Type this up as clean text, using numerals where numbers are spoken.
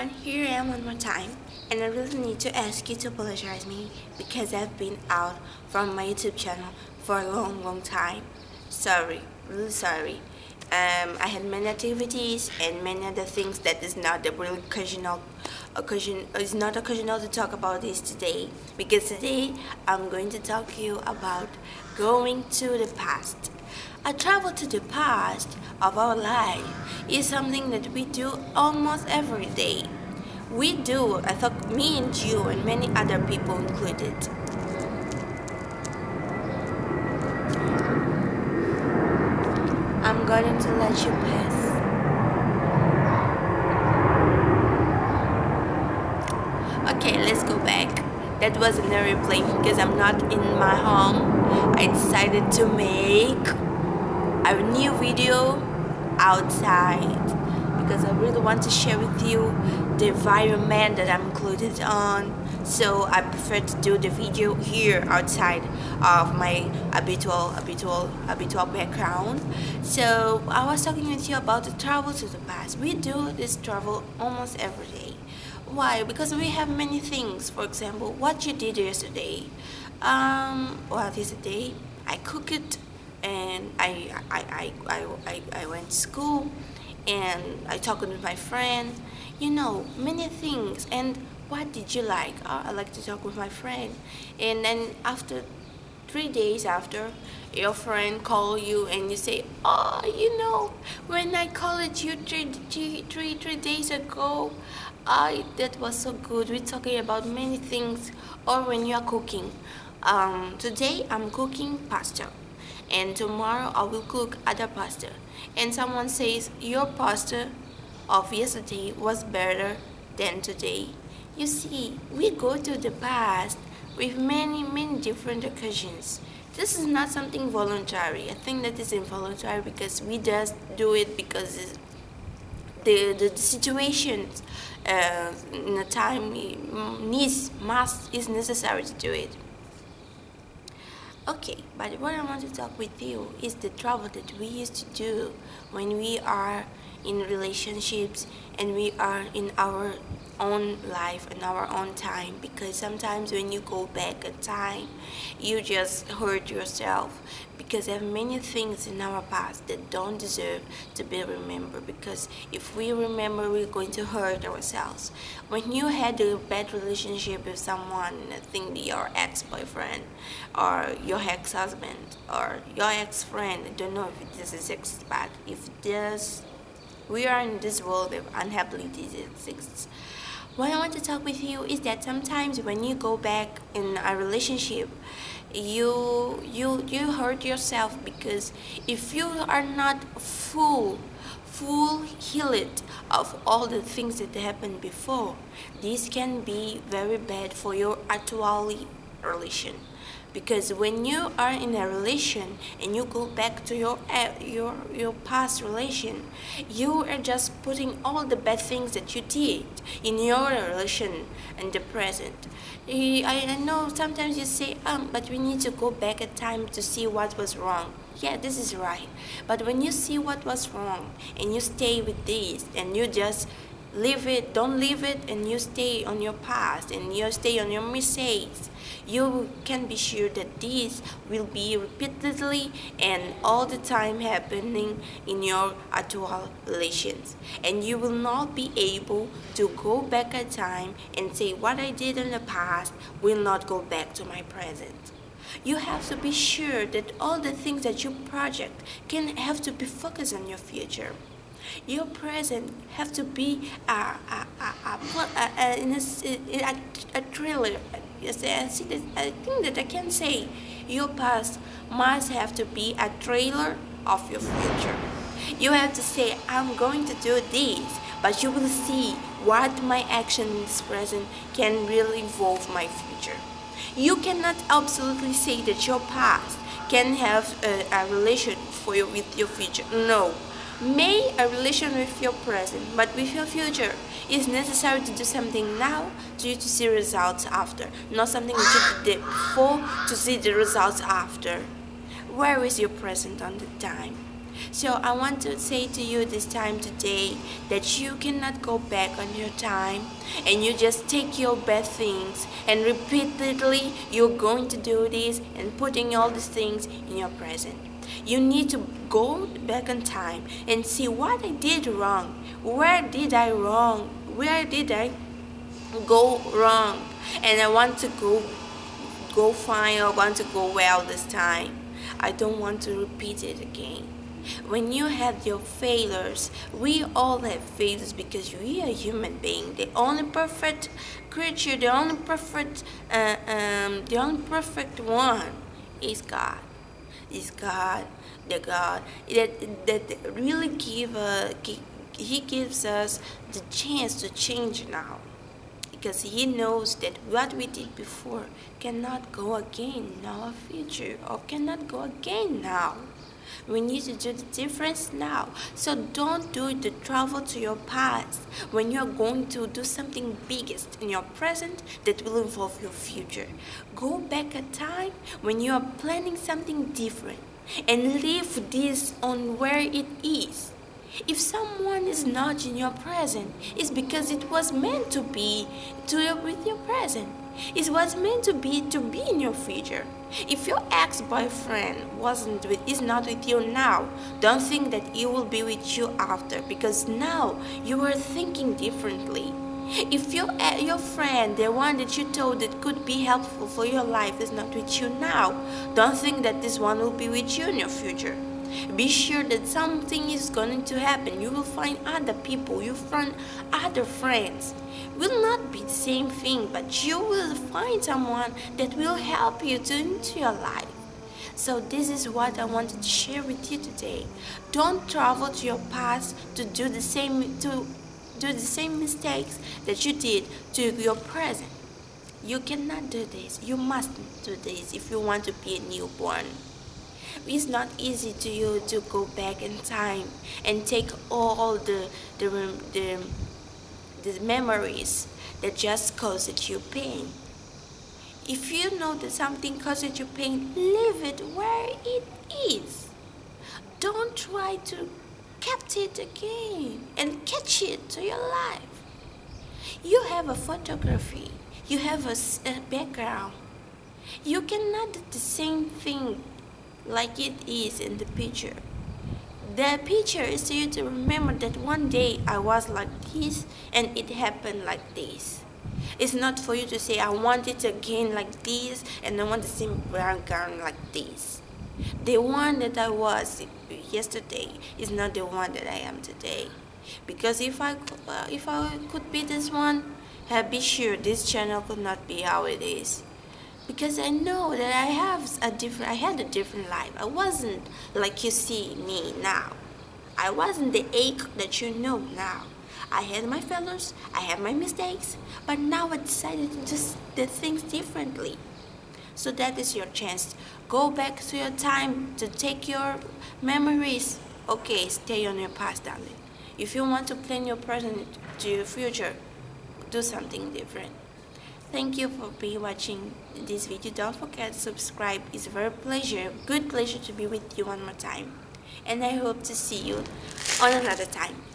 everyone, here I am one more time, and I really need to ask you to apologize me because I've been out from my YouTube channel for a long time. Sorry, really sorry. I had many activities and many other things that is not the real occasional to talk about this today, because today I'm going to talk to you about going to the past. A travel to the past of our life is something that we do almost every day. We do, I thought me and you and many other people included. I'm going to let you pass. Okay, let's go back. That was an airplane because I'm not in my home. I decided to make a new video outside because I really want to share with you the environment that I'm included on. So I prefer to do the video here outside of my habitual background. So I was talking with you about the travel to the past. We do this travel almost every day. Why? Because we have many things. For example, what you did yesterday. Well, yesterday I cooked and I went to school and I talked with my friend. You know, many things. And what did you like? Oh, I like to talk with my friend. And then after 3 days after, your friend call you and you say, oh, you know, when I called you three days ago, that was so good. We're talking about many things. Or when you are cooking. Today I'm cooking pasta, and tomorrow I will cook other pasta. And someone says your pasta of yesterday was better than today. You see, we go to the past with many different occasions. This is not something voluntary. I think that is involuntary because we just do it because the situations in the time is necessary to do it. Okay, but what I want to talk with you is the travel that we used to do when we are in relationships and we are in our own life and our own time, because sometimes when you go back in time you just hurt yourself because there are many things in our past that don't deserve to be remembered, because if we remember we're going to hurt ourselves. When you had a bad relationship with someone, I think your ex-boyfriend or your ex-husband or your ex-friend, I don't know if this is bad, if this we are in this world of unhappiness exists. What I want to talk with you is that sometimes when you go back in a relationship, you hurt yourself, because if you are not full healed of all the things that happened before, this can be very bad for your actual relation. Because when you are in a relation and you go back to your past relation, you are just putting all the bad things that you did in your relation in the present. I know sometimes you say, but we need to go back in time to see what was wrong. Yeah, this is right. But when you see what was wrong and you stay with this and you just leave it, don't leave it, and you stay on your past and you stay on your mistakes, you can be sure that this will be repeatedly and all the time happening in your actual relations, and you will not be able to go back at time and say what I did in the past will not go back to my present. You have to be sure that all the things that you project can have to be focused on your future. Your present have to be a thriller. Yes, I think that I can say your past must have to be a trailer of your future. You have to say, I'm going to do this, but you will see what my action in this present can really involve my future. You cannot absolutely say that your past can have a relation with your future. No. May a relation with your present, but with your future. It's necessary to do something now for you to see results after, not something that you did before to see the results after. Where is your present on the time? So I want to say to you this time today that you cannot go back on your time, and you just take your bad things and repeatedly you're going to do this and putting all these things in your present. You need to go back in time and see what I did wrong. Where did I wrong? Where did I go wrong? And I want to go fine. I want to go well this time. I don't want to repeat it again. When you have your failures, we all have failures because we are human being. The only perfect creature, the only perfect one is God. Is God, the God that really He gives us the chance to change now, because He knows that what we did before cannot go again in our future, or cannot go again now. We need to do the difference now. So don't do the travel to your past when you're going to do something biggest in your present that will involve your future. Go back a time when you are planning something different and leave this on where it is. If someone is not in your present, it's because it was meant to be with your present. It was meant to be in your future. If your ex-boyfriend is not with you now, don't think that he will be with you after, because now you are thinking differently. If your friend, the one that you told that could be helpful for your life, is not with you now, don't think that this one will be with you in your future. Be sure that something is going to happen. You will find other people, you find other friends. Will not be the same thing, but you will find someone that will help you into your life. So this is what I wanted to share with you today. Don't travel to your past to do the same mistakes that you did to your present. You cannot do this. You mustn't do this if you want to be a newborn. It's not easy to you to go back in time and take all the memories that just caused you pain. If you know that something caused you pain, leave it where it is. Don't try to catch it again and catch it to your life. You have a photography. You have a background. You cannot do the same thing like it is in the picture. The picture is to you to remember that one day I was like this and it happened like this. It's not for you to say I want it again like this and I want the same background like this. The one that I was yesterday is not the one that I am today. Because if I could be this one, be sure this channel could not be how it is. Because I know that I had a different life. I wasn't like you see me now. I wasn't the ache that you know now. I had my failures, I had my mistakes, but now I decided to do the things differently. So that is your chance. Go back to your time to take your memories. Okay, stay on your past, darling. If you want to plan your present to your future, do something different. Thank you for watching this video. Don't forget to subscribe. It's a very good pleasure to be with you one more time. And I hope to see you on another time.